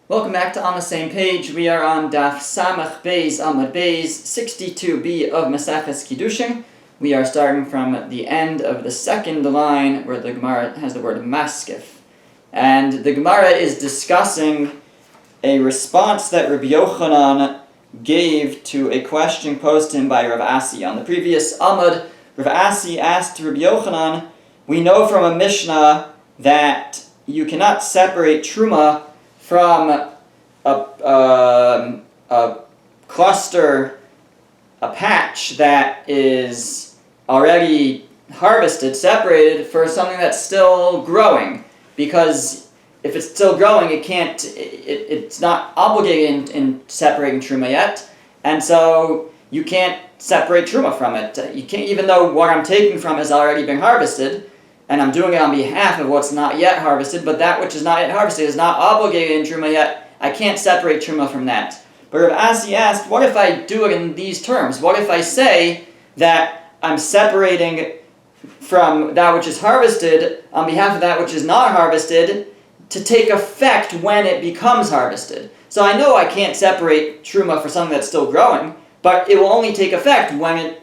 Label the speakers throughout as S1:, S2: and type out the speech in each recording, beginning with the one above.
S1: Welcome back to On the Same Page. We are on Daf Samach Beis Amud Beis 62b of Maseches Kiddushin. We are starting from the end of the second line where the Gemara has the word maskif. And the Gemara is discussing a response that Rabbi Yochanan gave to a question posed to him by Rav Asi. On the previous Amud, Rav Asi asked Rabbi Yochanan, we know from a Mishnah that you cannot separate Truma from a cluster, a patch that is already harvested, separated, for something that's still growing. Because if it's still growing, it's not obligated in separating Truma yet, and so you can't separate Truma from it. You can't, even though what I'm taking from has already been harvested, and I'm doing it on behalf of what's not yet harvested, but that which is not yet harvested is not obligated in Truma yet. I can't separate Truma from that. But Rav Asi asked, what if I do it in these terms? What if I say that I'm separating from that which is harvested on behalf of that which is not harvested to take effect when it becomes harvested? So I know I can't separate Truma for something that's still growing, but it will only take effect when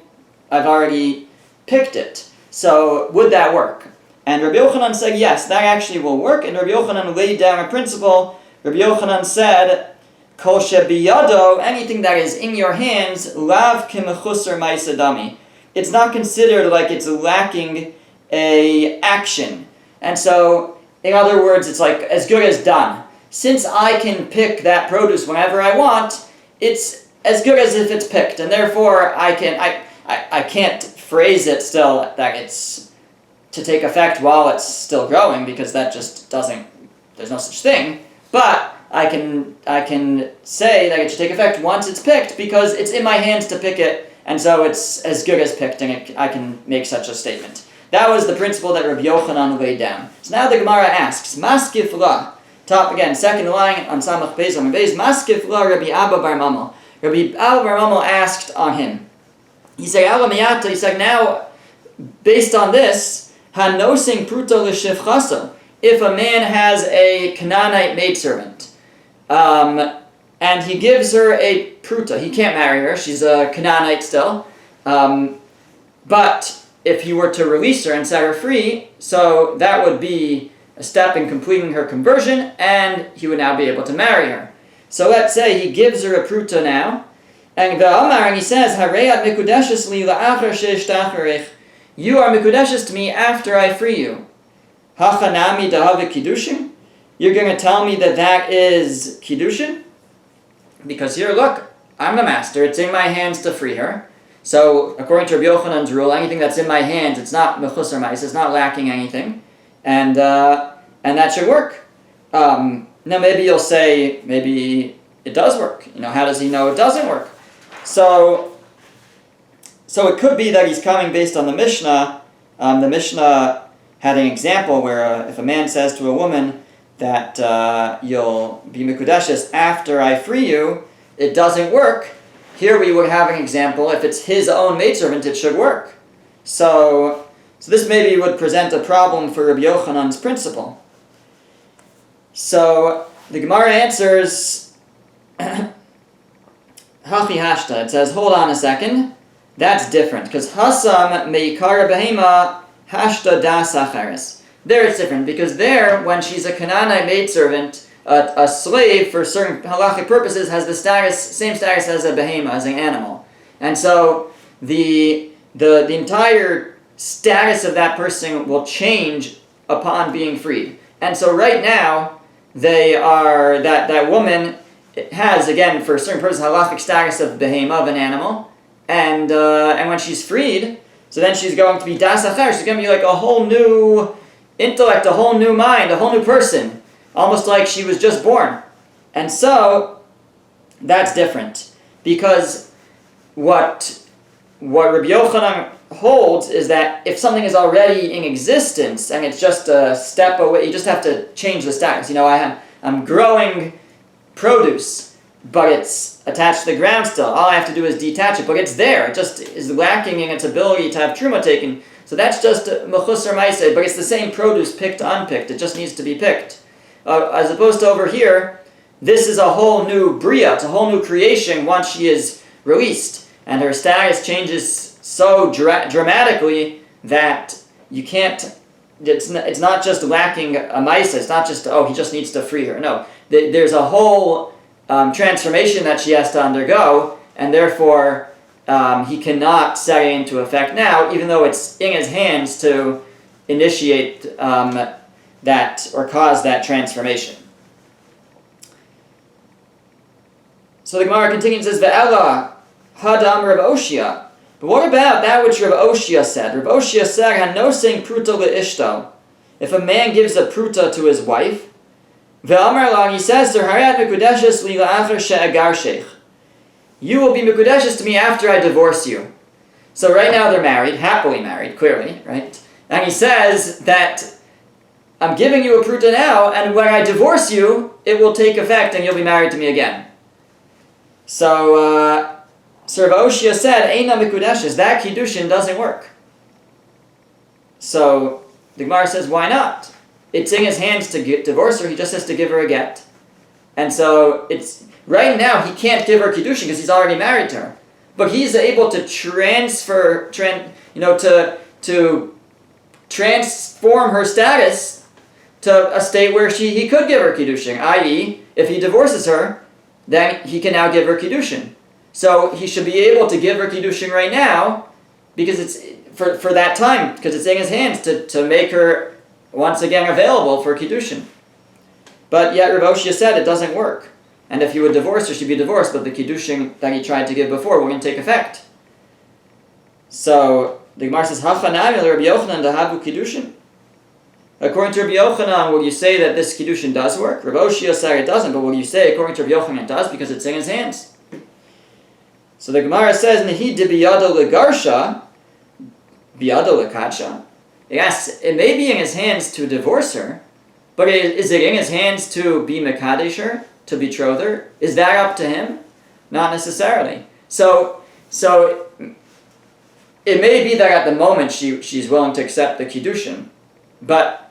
S1: I've already picked it. So would that work? And Rabbi Yochanan said, yes, that actually will work. And Rabbi Yochanan laid down a principle. Rabbi Yochanan said, Kol shebiyado, anything that is in your hands, lav kimechusar maisadami. It's not considered like it's lacking a action. And so, in other words, it's like as good as done. Since I can pick that produce whenever I want, it's as good as if it's picked. And therefore, I can't phrase it still that it's to take effect while it's still growing, because that just doesn't, there's no such thing. But I can say that it should take effect once it's picked, because it's in my hands to pick it, and so it's as good as picked, and I can make such a statement. That was the principle that Rabbi Yochanan laid down. So now the Gemara asks, Maskif la, top again, second line on Samach Beis Amud Beis, Maskif la Rabbi Abba bar Mamal. Rabbi Abba bar Mamal asked on him. He said, Alamiyata, he said, now, based on this, Hanosing pruta l'shivchaso, if a man has a Canaanite maidservant, and he gives her a pruta, he can't marry her, she's a Canaanite still, but if he were to release her and set her free, so that would be a step in completing her conversion, and he would now be able to marry her. So let's say he gives her a pruta now, and he says, Hareyat mikudeshes li la'achar she'ishtacharech, you are mikudeshes to me after I free you. Hachanami dahavik kiddushin? You're going to tell me that that is kiddushin? Because here, look, I'm the master. It's in my hands to free her. So, according to Rabbi Yochanan's rule, anything that's in my hands, it's not mechusar mais, it's not lacking anything, and that should work. Now, maybe you'll say, maybe it does work. How does he know it doesn't work? So it could be that he's coming based on the Mishnah. The Mishnah had an example where if a man says to a woman that you'll be mikudeshes after I free you, it doesn't work. Here we would have an example. If it's his own maidservant, it should work. So this maybe would present a problem for Rabbi Yochanan's principle. So the Gemara answers, Hachi hashta. It says, hold on a second. That's different, because Hasam meikara behema hashta das acharis. There it's different, because there, when she's a Canaanite maidservant, a slave for certain halachic purposes has the same status as a behema, as an animal. And so the entire status of that person will change upon being freed. And so right now, that woman has, again, for certain purposes, halachic status of behema, of an animal. And when she's freed, so then she's going to be das acher. She's going to be like a whole new intellect, a whole new mind, a whole new person, almost like she was just born. And so that's different, because what Rabbi Yochanan holds is that if something is already in existence and it's just a step away, you just have to change the status. I'm growing produce, but it's attached to the ground still. All I have to do is detach it, but it's there. It just is lacking in its ability to have truma taken. So that's just mechusar maiseh, but it's the same produce picked, unpicked. It just needs to be picked. As opposed to over here, this is a whole new bria, it's a whole new creation once she is released, and her status changes so dramatically that you can't. It's not just lacking a maisa. It's not just he just needs to free her. No, there's a whole transformation that she has to undergo, and therefore he cannot set it into effect now, even though it's in his hands to initiate that or cause that transformation. So the Gemara continues as Ve'ela Hadam Rav Oshia. But what about that which Rav Oshia said? Rav Oshia said, "Hanosing pruta leishto." If a man gives a pruta to his wife, ve'amar la, he says to her, "Hayat mikudeshes li la'achar she'agar sheikh." You will be mikudeshes to me after I divorce you. So right now they're married, happily married, clearly, right? And he says that I'm giving you a pruta now, and when I divorce you, it will take effect and you'll be married to me again. So Rav Oshia said, Eina mikudeshes, that Kiddushin doesn't work. So the Gemara says, why not? It's in his hands to divorce her, he just has to give her a get. And so it's right now he can't give her Kiddushin because he's already married to her. But he's able to to transform her status to a state where he could give her Kiddushin, i.e., if he divorces her, then he can now give her Kiddushin. So he should be able to give her Kiddushin right now because it's for that time, because it's in his hands to make her once again available for Kiddushin. But yet Rav Oshia said it doesn't work. And if he would divorce her, she'd be divorced, but the Kiddushin that he tried to give before wouldn't take effect. So the Gemara says, Hachanami Rabbi Yochanan dahavu Kiddushin. According to Rabbi Yochanan, will you say that this Kiddushin does work? Rav Oshia said it doesn't, but will you say according to Rabbi Yochanan it does because it's in his hands? So the Gemara says, Nehi de biyado legarsha, biyado lekadsha. Yes, it may be in his hands to divorce her, but is it in his hands to be mekadesh her, to betroth her? Is that up to him? Not necessarily. So it may be that at the moment she's willing to accept the Kiddushin, but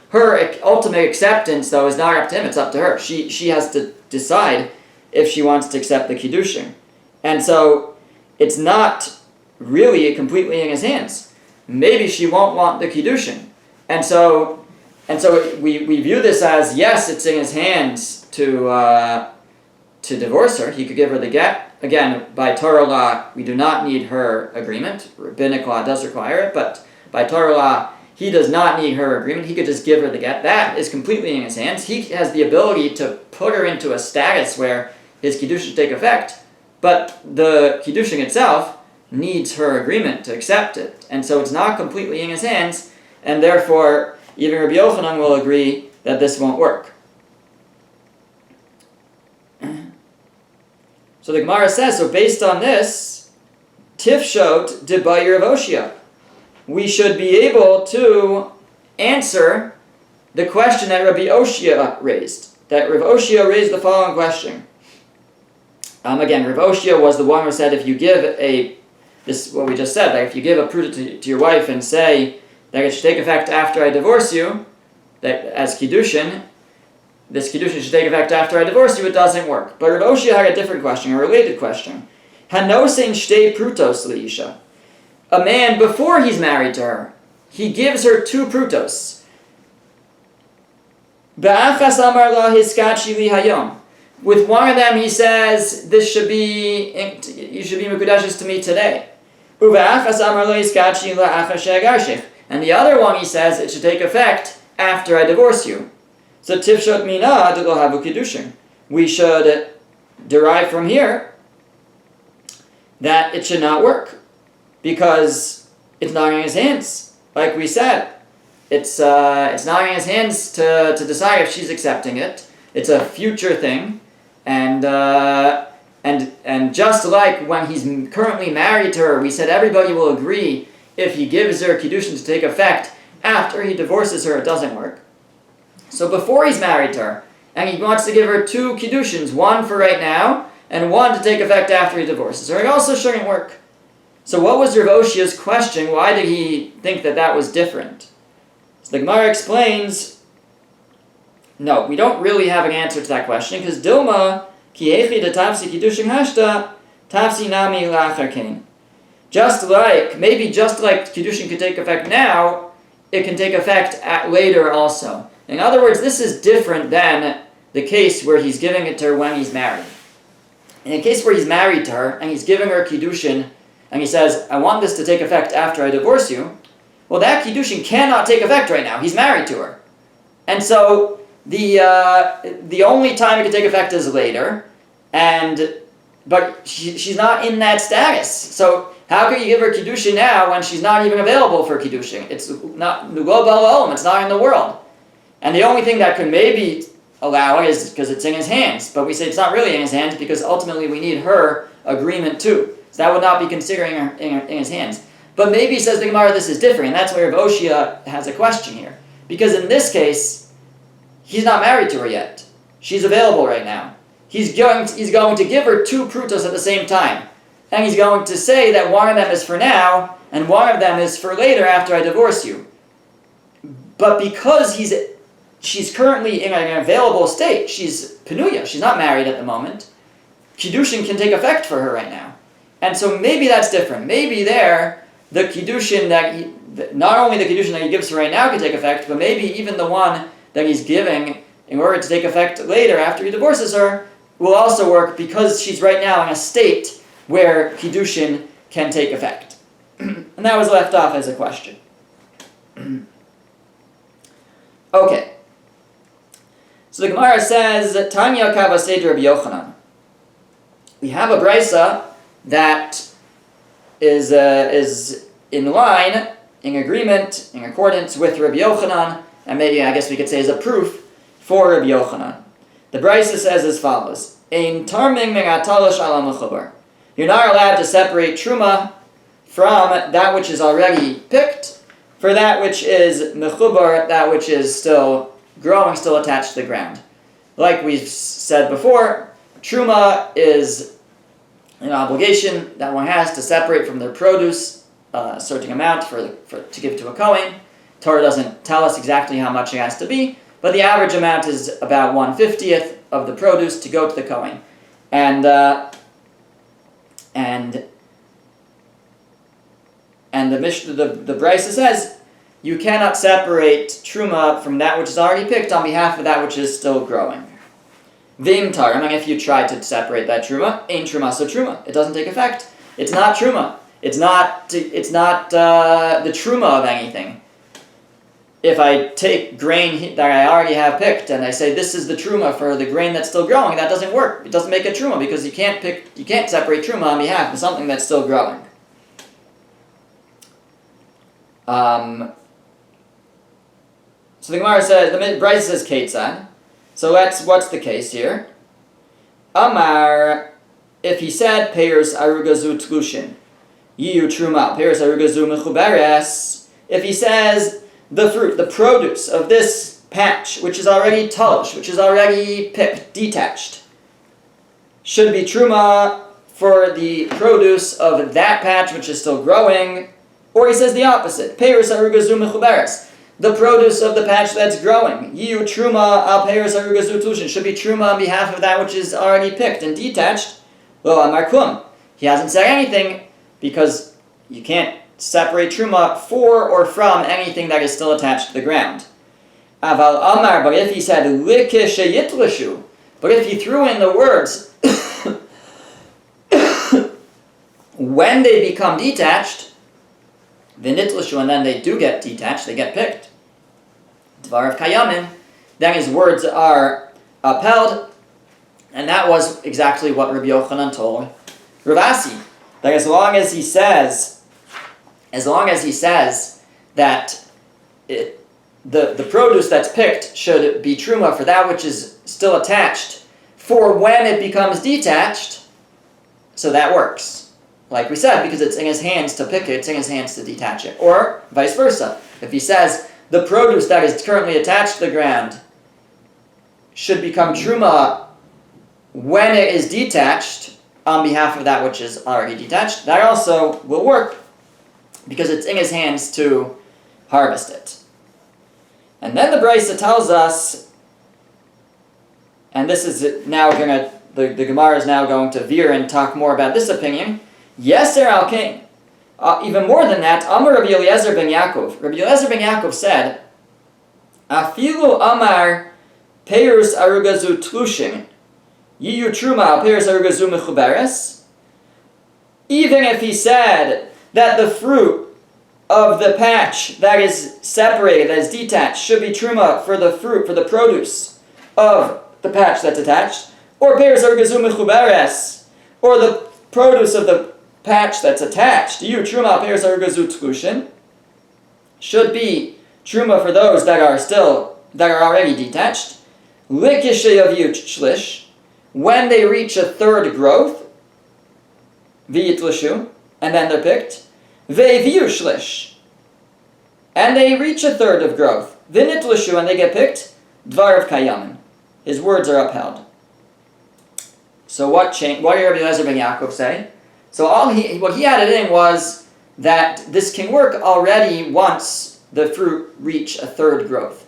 S1: her ultimate acceptance though is not up to him. It's up to her. She has to decide if she wants to accept the Kiddushin, and so it's not really completely in his hands. Maybe she won't want the Kiddushin, and so we view this as yes, it's in his hands to divorce her. He could give her the get. Again, by Torah law, we do not need her agreement. Rabbinic law does require it, but by Torah law, he does not need her agreement. He could just give her the get. That is completely in his hands. He has the ability to put her into a status where his Kiddushin take effect, but the Kiddushin itself needs her agreement to accept it. And so it's not completely in his hands, and therefore even Rabbi Yochanan will agree that this won't work. So the Gemara says, so based on this, Tifshot Debayir Rav Oshia, we should be able to answer the question that Rabbi Oshia raised. That Rav Oshia raised the following question. Again, Rav Oshia was the one who said if you give what we just said, that if you give a pruta to your wife and say that it should take effect after I divorce you, that as Kiddushin, this Kiddushin should take effect after I divorce you, it doesn't work. But Rav Oshia had a different question, a related question. Hanosein shtei prutos leisha. A man, before he's married to her, he gives her 2 prutos. Ba'achas amar la hiskachi li hayom. With one of them he says, you should be mekudeshes to me today. U'ba'achas amar la hiskachi la'achar she'agar sheikh. And the other one he says, it should take effect after I divorce you. So tifshot mina de lo havu kiddushin. We should derive from here that it should not work because it's not in his hands. Like we said, it's not in his hands to decide if she's accepting it. It's a future thing, and just like when he's currently married to her, we said everybody will agree if he gives her Kiddushin to take effect after he divorces her, it doesn't work. So before he's married to her, and he wants to give her 2 Kiddushins, one for right now, and one to take effect after he divorces her, it also shouldn't work. So what was Rav Oshia's question? Why did he think that was different? So the Gemara explains No, we don't really have an answer to that question, because Dilma, ki echi de tafsi kiddushin hashta, tafsi nami lachar kain. Just like Kiddushin can take effect now, it can take effect later also. In other words, this is different than the case where he's giving it to her when he's married. In a case where he's married to her, and he's giving her Kiddushin, and he says, I want this to take effect after I divorce you, well, that Kiddushin cannot take effect right now. He's married to her. And so, the only time it can take effect is later, but she's not in that status. So, how can you give her Kiddushin now when she's not even available for Kiddushin? It's not Nugo Balaom, it's not in the world. And the only thing that could maybe allow it is because it's in his hands. But we say it's not really in his hands because ultimately we need her agreement too. So that would not be considering her in his hands. But maybe, says the Gemara, this is different. And that's where Rav Oshia has a question here. Because in this case, he's not married to her yet. She's available right now. He's going to give her two prutos at the same time. And he's going to say that one of them is for now, and one of them is for later after I divorce you. But because she's currently in an available state, she's penuya, she's not married at the moment, Kiddushin can take effect for her right now. And so maybe that's different. Maybe there, the Kiddushin not only the Kiddushin that he gives her right now can take effect, but maybe even the one that he's giving in order to take effect later after he divorces her will also work because she's right now in a state where Kiddushin can take effect. And that was left off as a question. Okay. So the Gemara says, Tanya Kava Seder Rabbi Yochanan. We have a brisa that is in line, in agreement, in accordance with Rabbi Yochanan, and maybe I guess we could say is a proof for Rabbi Yochanan. The brisa says as follows: Ein tarming me'atalash ala mechubar. You're not allowed to separate truma from that which is already picked for that which is mechubar, that which is still growing, still attached to the ground. Like we've said before, truma is an obligation that one has to separate from their produce a certain amount to give to a Kohen. Torah doesn't tell us exactly how much it has to be, but the average amount is about 1/50th of the produce to go to the Kohen. And the Brisa says you cannot separate truma from that which is already picked on behalf of that which is still growing. Vim tarim, and if you try to separate that truma, ain't truma so truma. It doesn't take effect. It's not truma. It's not the truma of anything. If I take grain that I already have picked and I say this is the truma for the grain that's still growing, that doesn't work. It doesn't make a truma because you can't separate truma on behalf of something that's still growing. So the Gemara says, the Brisa says Ketzad. So what's the case here? Amar, if he said Peiros arugazu tlushin, yiyu truma, Peiros arugazu mechuberes. If he says the fruit, the produce of this patch, which is already talish, which is already picked, detached, should be truma for the produce of that patch which is still growing, or he says the opposite, Peiros arugazu mechuberes. The produce of the patch that's growing, yiyu truma al Peiros arugazu tlushin, should be truma on behalf of that which is already picked and detached. Lo amar klum. He hasn't said anything because you can't separate truma for or from anything that is still attached to the ground. Aval amar, but if he said likish yitlashu, but if he threw in the words when they become detached, v'nitlashu, and then they do get detached, they get picked, dvarav kayamin, then his words are upheld, and that was exactly what Rabbi Yochanan told Rav Asi, that as long as he says that the produce that's picked should be truma for that which is still attached for when it becomes detached, so that works. Like we said, because it's in his hands to pick it, it's in his hands to detach it. Or vice versa. If he says the produce that is currently attached to the ground should become truma when it is detached on behalf of that which is already detached, that also will work because it's in his hands to harvest it. And then the Brisa tells us and this is now the Gemara is now going to veer and talk more about this opinion. Yeser al Kain. Even more than that, Amar Rabbi Eliezer ben Yaakov. Rabbi Eliezer ben Yaakov said, Afilu Amar Peirus Arugazu Tlushin, Yiyu Truma al Peirus Arugazu Mechuberes. Even if he said that the fruit of the patch that is separated, that is detached, should be Truma for the fruit, for the produce of the patch that's attached, or Peirus Arugazu Mechuberes, or the produce of the patch that's attached, Yiyu Truma al Peirus Arugazu Tlushin, should be Truma for those that are already detached. Likishay of Shlish, when they reach a third growth, V'yitlishu, and then they're picked. Ve'viyu Shlish, and they reach a third of growth. V'nitlishu, and they get picked. Dvar of Kayamin, his words are upheld. So what did Rabbi Eliezer ben Yaakov say? So what he added in was that this can work already once the fruit reach a third growth.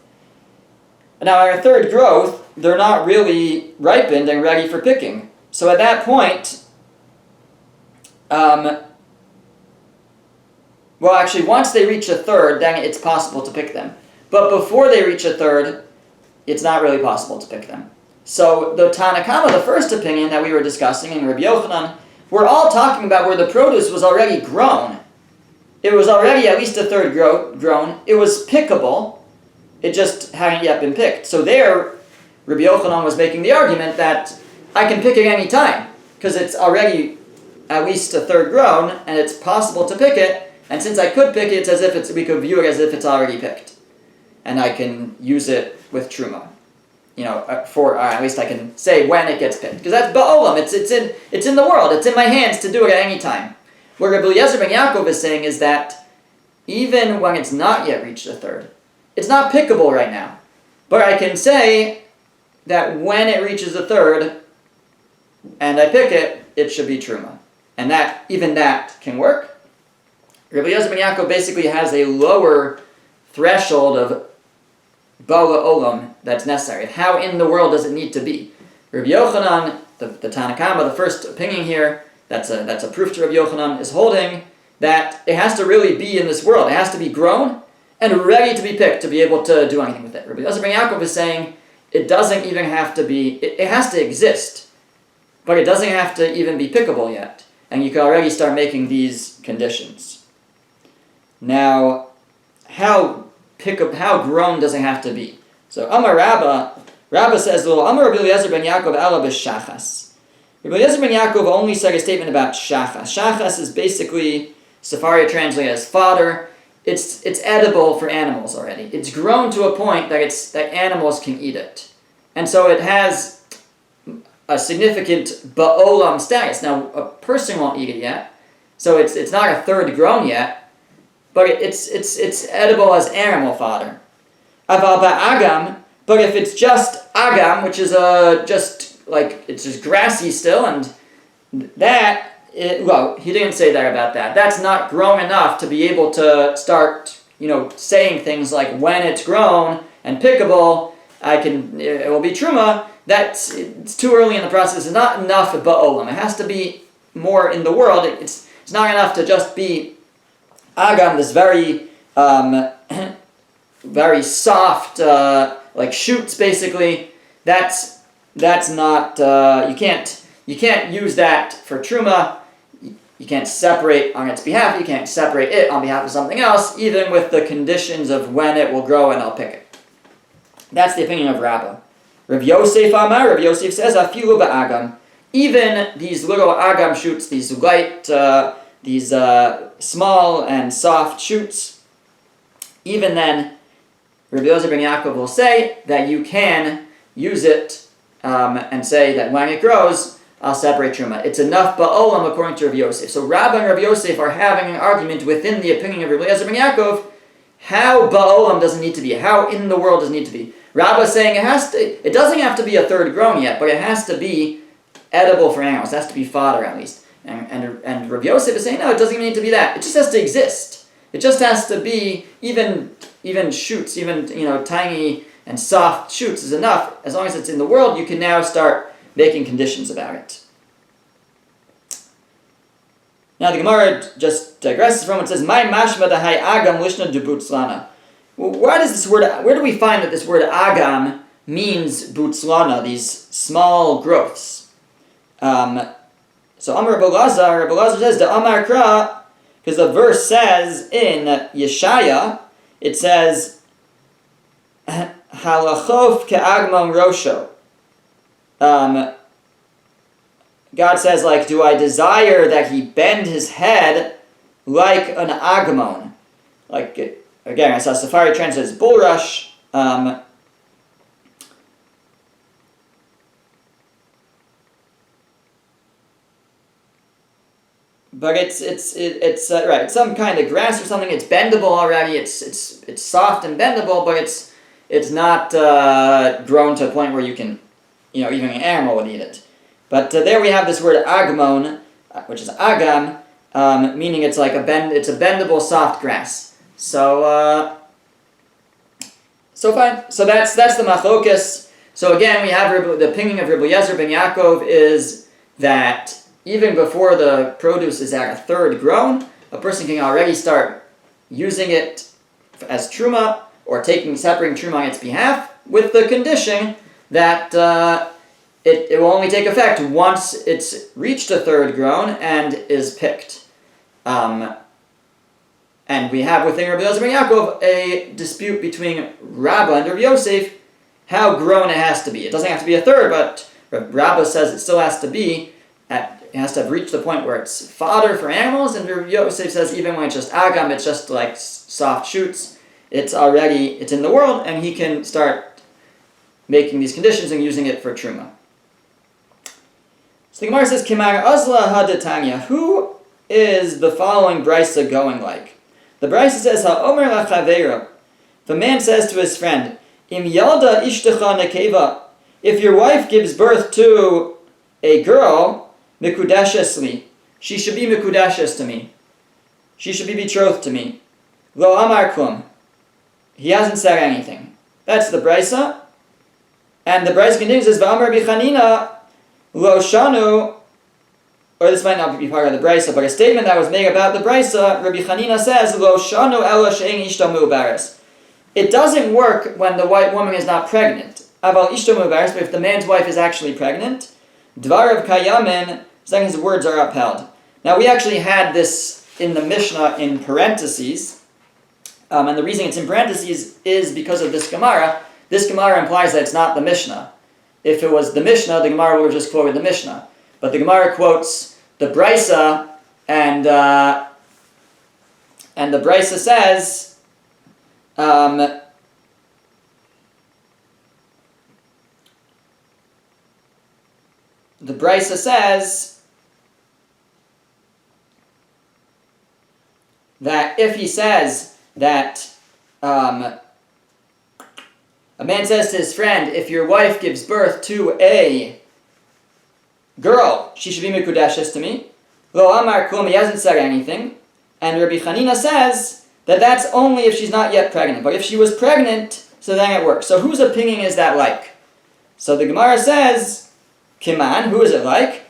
S1: Now, at a third growth, they're not really ripened and ready for picking. So at that point, once they reach a third, then it's possible to pick them. But before they reach a third, it's not really possible to pick them. So the Tanakama, the first opinion that we were discussing in Rabbi Yochanan, we're all talking about where the produce was already grown. It was already at least a third grown. It was pickable. It just hadn't yet been picked. So there, Rabbi Yochanan was making the argument that I can pick it any time because it's already at least a third grown and it's possible to pick it. And since I could pick it, it's as if we could view it as if it's already picked, and I can use it with truma. At least I can say when it gets picked because that's ba'olam. It's in the world. It's in my hands to do it at any time. What Rabbi Eliezer ben Yaakov is saying is that even when it's not yet reached a third, it's not pickable right now. But I can say that when it reaches a third and I pick it, it should be truma. And even that can work. Rabbi Eliezer ben Yaakov basically has a lower threshold of bala olam that's necessary. How in the world does it need to be? Rabbi Yochanan, the Tanakama, the first opinion here, that's a proof to Rabbi Yochanan, is holding that it has to really be in this world. It has to be grown and ready to be picked to be able to do anything with it. Rabbi Eliezer ben Yaakov is saying it doesn't even have to be, it has to exist, but it doesn't have to even be pickable yet. And you can already start making these conditions. Now, how grown does it have to be? So Amar Rabba says, Amar Rabbi Eliezer ben Yaakov ala b'shachas. Rabbi Eliezer ben Yaakov only said a statement about shachas. Shachas is basically, Sefaria translated as fodder. It's edible for animals already. It's grown to a point that animals can eat it. And so it has a significant ba'olam status. Now, a person won't eat it yet, so it's not a third grown yet, but it's edible as animal fodder. Aval ba'agam, but if it's just agam, which is it's just grassy still, and he didn't say that about that. That's not grown enough to be able to start, saying things like when it's grown and pickable, it will be truma. It's too early in the process. It's not enough ba'olam. It has to be more in the world. It's not enough to just be agam, this very very soft like shoots basically. That's not you can't use that for truma. You can't separate on its behalf. You can't separate it on behalf of something else, even with the conditions of when it will grow and I'll pick it. That's the opinion of Rabbah. Rav Yosef Amar, Rav Yosef says, Afilu ba'agam. Even these little agam shoots, these light, these small and soft shoots, even then, Rav Eliezer ben Yaakov will say that you can use it and say that when it grows, I'll separate truma. It's enough ba'olam according to Rav Yosef. So Rabbah and Rav Yosef are having an argument within the opinion of Rav Eliezer ben Yaakov. How ba'olam does it need to be? How in the world does it need to be? Rabbah is saying it doesn't have to be a third grown yet, but it has to be edible for animals. It has to be fodder at least. And Rav Yosef is saying, no, it doesn't even need to be that. It just has to exist. It just has to be even shoots, even tiny and soft shoots is enough. As long as it's in the world, you can now start making conditions about it. Now the Gemara just digresses from it. It says, "My mashma dahai agam lishna debutzlana." Well, where do we find that this word agam means butzlana, these small growths? So Amar Rabbi Lazar says, "Da Amar Kra," because the verse says in Yeshaya, it says, "Halachof ke'agmam rosho." God says, like, do I desire that he bend his head like an agamon? Like, again, I saw Safari translates bulrush. But it's right. It's some kind of grass or something. It's bendable already. It's soft and bendable, but it's not grown to a point where you can, even an animal would eat it. But there we have this word agmon, which is agam, meaning it's like it's a bendable soft grass. So fine. So that's the machlokas. So again, we have the opinion of Rabbi Yezer ben Yaakov is that even before the produce is at a third grown, a person can already start using it as truma or separating truma on its behalf, with the condition that it will only take effect once it's reached a third grown and is picked. And we have within Rabbi Yezer ben Yaakov a dispute between Rabbah and Rabbi Yosef how grown it has to be. It doesn't have to be a third, but Rabbah says it still has to be it has to have reached the point where it's fodder for animals, and Rabbi Yosef says even when it's just agam, it's just like soft shoots, it's in the world, and he can start making these conditions and using it for truma. So the Gemara says, Kimar Azla Hadatanya, who is the following brisa going like? The brisa says, Ha'omer lachaveira, the man says to his friend, Im yalda ishtecha nekeva, if your wife gives birth to a girl, mikudeshes she should be mikudeshes to me. She should be betrothed to me. Lo amar klum, he hasn't said anything. That's the brisa. And the brisa continues as V'amar bichanina lo shanu, or this might not be part of the brisa, but a statement that was made about the brisa, Rabbi Chanina says, Lo shanu ela she'en ishta mu'baris. It doesn't work when the white woman is not pregnant. Aval ishta mu'baris, but if the man's wife is actually pregnant, dvarav kayamin, saying his words are upheld. Now we actually had this in the Mishnah in parentheses, and the reason it's in parentheses is because of this Gemara. This Gemara implies that it's not the Mishnah. If it was the Mishnah, the Gemara would have just quoted the Mishnah. But the Gemara quotes the Brisa, and the Brisa says, the Brisa says that if he says that a man says to his friend, if your wife gives birth to a girl, she should be mikudeshes to me. Lo amar klum, he hasn't said anything. And Rabbi Chanina says that that's only if she's not yet pregnant. But if she was pregnant, so then it works. So whose opinion is that like? So the Gemara says, Kiman, who is it like?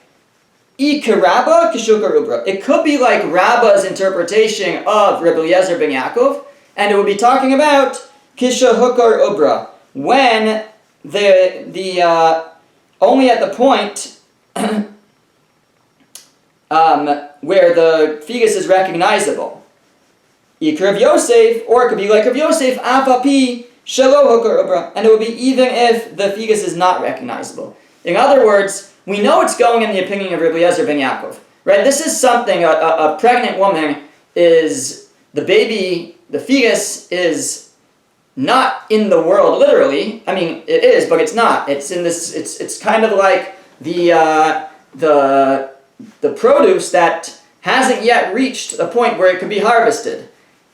S1: Ikarabba kishuka rubra. It could be like Rabbah's interpretation of Rabbi Yezer ben Yaakov, and it would be talking about kisha hukar ubra, when the only at the point where the fetus is recognizable. Ikar of Yosef, or it could be like of Yosef, apapi shelo hukar ubra, and it would be even if the fetus is not recognizable. In other words, we know it's going in the opinion of Rabbi Yezer ben Yaakov. Right? This is something, a pregnant woman is, the baby, the fetus is not in the world, literally. I mean, it is, but it's not. It's in this, it's kind of like the produce that hasn't yet reached a point where it could be harvested.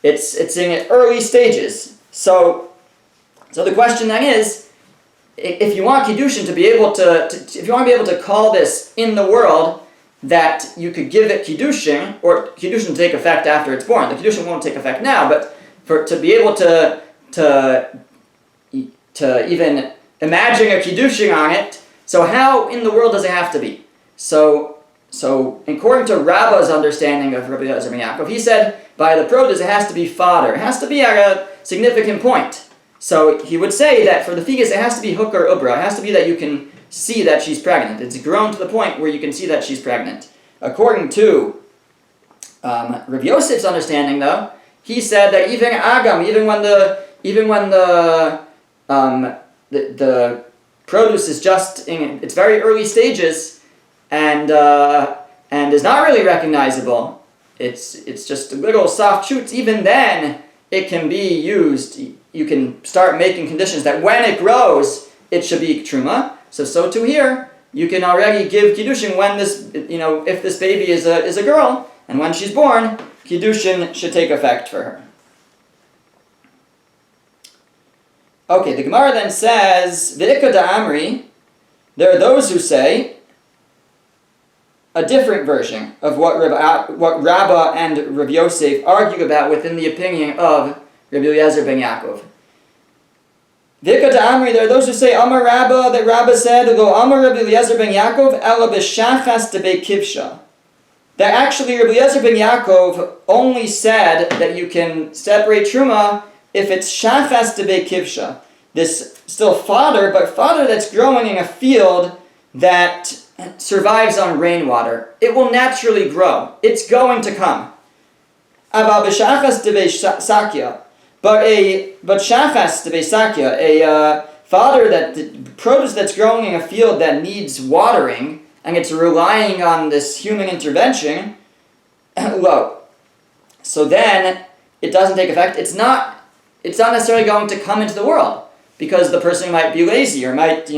S1: It's in early stages. So the question then is, if you want Kiddushin to be able if you want to be able to call this in the world, that you could give it Kiddushin, or Kiddushin to take effect after it's born. The Kiddushin won't take effect now, but to be able to to even imagine a Kiddushin on it. So how in the world does it have to be? So according to Rabba's understanding of Rabbi Eliezer ben Yaakov, he said by the produce it has to be fodder. It has to be at a significant point. So he would say that for the figus it has to be hooker ubra. It has to be that you can see that she's pregnant. It's grown to the point where you can see that she's pregnant. According to Rabbi Yosef's understanding, though, he said that even agam, even when the produce is just in its very early stages and is not really recognizable, it's just little soft shoots. Even then, it can be used. You can start making conditions that when it grows, it should be truma. So too here, you can already give Kiddushin when this, if this baby is a girl, and when she's born, Kiddushin should take effect for her. Okay, the Gemara then says, V'ika da'amri, there are those who say a different version of what Rabba and Rabbi Yosef argue about within the opinion of Rabbi Eliezer ben Yaakov. V'ika da'amri, there are those who say, Amar Rabba, that Rabba said, Lo Amar Rabbi Eliezer ben Yaakov, ela b'shachas debei kivsha. That actually Rabbi Eliezer ben Yaakov only said that you can separate truma if it's shachas debei kivsha. This still fodder, but fodder that's growing in a field that survives on rainwater. It will naturally grow. It's going to come. Aval b'shachas debei sakya. But shachas debei sakya, a fodder that produce that's growing in a field that needs watering, and it's relying on this human intervention, low. So then it doesn't take effect. It's not necessarily going to come into the world because the person might be lazy or might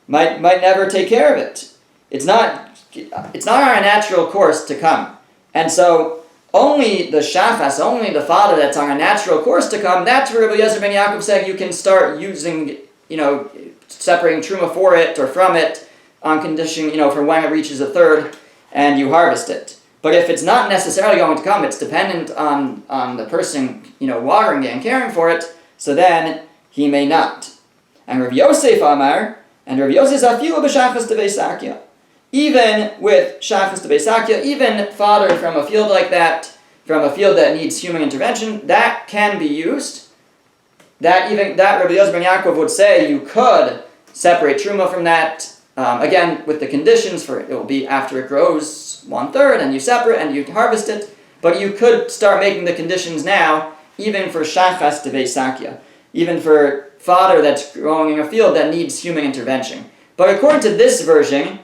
S1: never take care of it. It's not on a natural course to come. And so only the shachas, only the fodder that's on a natural course to come, that's where Rabbi Eliezer ben Yaakov said you can start using, separating truma for it or from it on condition, for when it reaches a third and you harvest it. But if it's not necessarily going to come, it's dependent on the person, watering it and caring for it, so then he may not. And Rav Yosef Amar, and Rav Yosef Afilu b'shachas devei sakya. Even with shachas devei sakya, even fodder from a field like that, from a field that needs human intervention, that can be used. That Rabbi Eliezer ben Yaakov would say you could separate truma from that. Again, with the conditions for it will be after it grows 1/3 and you separate and you harvest it, but you could start making the conditions now, even for shachas devei sakya, even for fodder that's growing in a field that needs human intervention. But according to this version,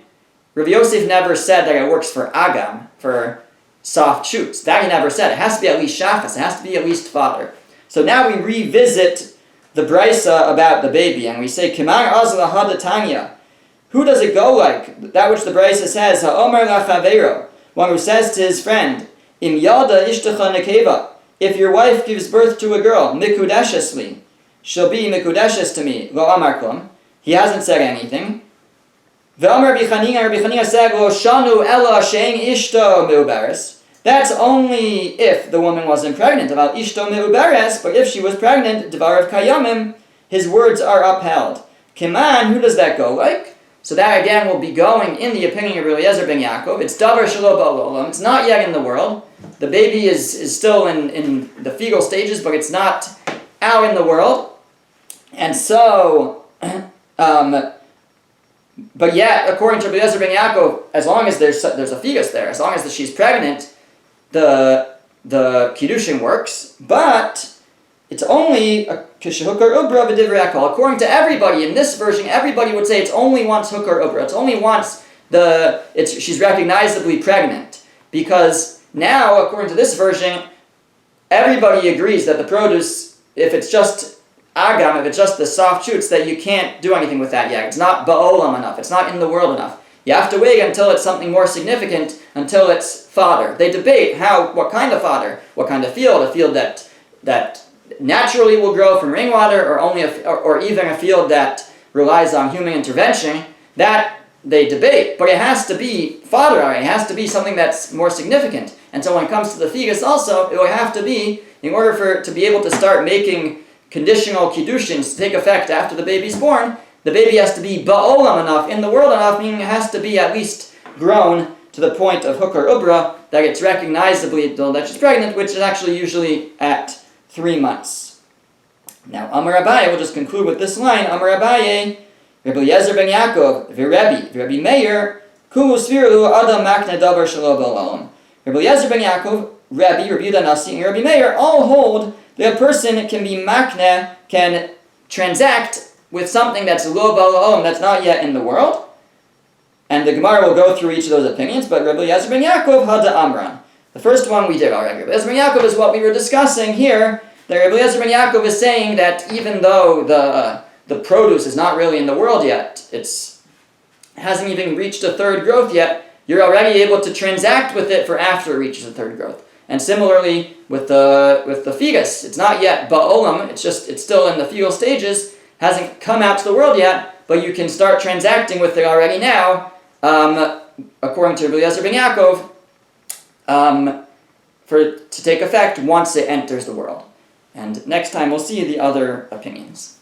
S1: Rabbi Yosef never said that it works for agam, for soft shoots. That he never said. It has to be at least shachas, it has to be at least fodder. So now we revisit the brisa about the baby, and we say, Kimar azla hadatanya. Who does it go like? That which the brisa says, Ha'omer lachavero, one who says to his friend, Im yalda ishtacha nekeva, if your wife gives birth to a girl, mikudeshes li, she'll be mikudeshes to me, lo amar klum. He hasn't said anything. Ve'omer Rabbi Chanina said, Lo shanu ela she'en ishto meuberes. That's only if the woman wasn't pregnant, about ishto meuberes, but if she was pregnant, dvarav kayamim, his words are upheld. Kiman, who does that go like? So that again will be going in the opinion of Eliezer ben Yaakov. It's davar shelo ba'olam. It's not yet in the world. The baby is still in the fetal stages, but it's not out in the world. And so, but yet, according to Eliezer ben Yaakov, as long as there's a fetus there, as long as she's pregnant, the Kiddushin works. But it's only kishahukar ubra b'divrei hakol. According to everybody in this version, everybody would say it's only once hukar ubra. It's only once she's recognizably pregnant, because now, according to this version, everybody agrees that the produce, if it's just agam, if it's just the soft shoots, that you can't do anything with that yet. It's not ba'olam enough. It's not in the world enough. You have to wait until it's something more significant, until it's fodder. They debate what kind of fodder, what kind of field, a field that naturally will grow from rainwater, or even a field that relies on human intervention. That they debate, but it has to be fodder. It has to be something that's more significant. And so when it comes to the fetus also, it will have to be, in order to be able to start making conditional Kiddushin to take effect after the baby's born, the baby has to be ba'olam enough, in the world enough, meaning it has to be at least grown to the point of hukar ubra, that it's recognizably that she's pregnant, which is actually usually at 3 months. Now, Amar Abaye, we'll just conclude with this line, Amar Abaye, Rabbi Eliezer ben Yaakov, Rabbi Meir, Kulu Sviru Adam Makne Davar Shelo B'Olam. Rabbi Eliezer ben Yaakov, Rabbi Yehuda Nasi, and Rabbi Meir all hold that a person can be makne, can transact with something that's lo b'olam, that's not yet in the world. And the Gemara will go through each of those opinions, but Rabbi Eliezer ben Yaakov, Hada Amran. The first one we did already. Rabbi Eliezer ben Yaakov is what we were discussing here. That Rabbi Eliezer ben Yaakov is saying that even though the produce is not really in the world yet, it hasn't even reached a third growth yet, you're already able to transact with it for after it reaches a third growth. And similarly with the fetus, it's not yet ba'olam, it's still in the fetal stages, hasn't come out to the world yet, but you can start transacting with it already now, according to Rabbi Eliezer ben Yaakov, to take effect once it enters the world. And next time we'll see the other opinions.